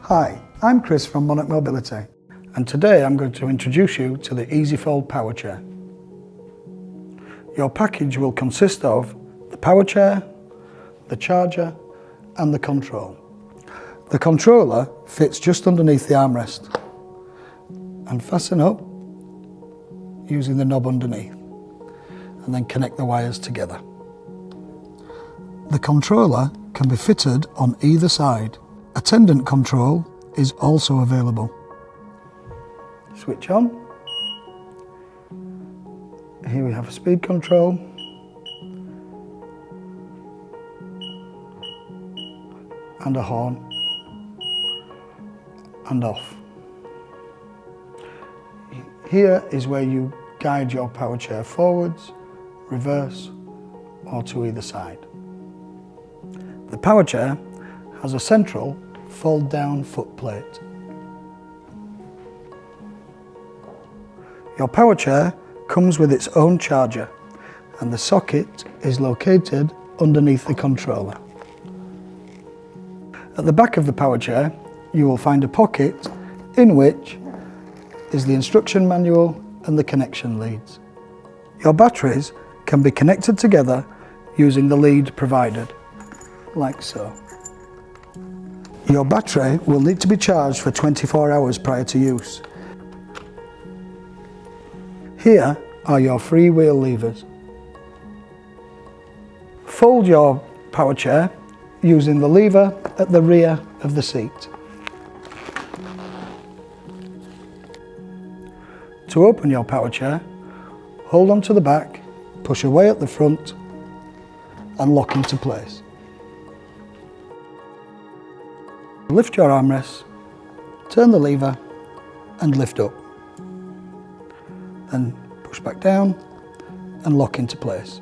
Hi, I'm Chris from Monarch Mobility, and today I'm going to introduce you to the Ezi-Fold power chair. Your package will consist of the power chair, the charger and the control. The controller fits just underneath the armrest and fasten up using the knob underneath, and then connect the wires together. The controller can be fitted on either side. Attendant control is also available. Switch on. Here we have a speed control, and a horn, and off. Here is where you guide your power chair forwards, reverse, or to either side. The power chair has a central fold-down footplate. Your power chair comes with its own charger, and the socket is located underneath the controller. At the back of the power chair, you will find a pocket in which is the instruction manual and the connection leads. Your batteries can be connected together using the lead provided, like so. Your battery will need to be charged for 24 hours prior to use. Here are your freewheel levers. Fold your power chair using the lever at the rear of the seat. To open your power chair, hold on to the back, push away at the front and lock into place. Lift your armrest, turn the lever and lift up. Then push back down and lock into place.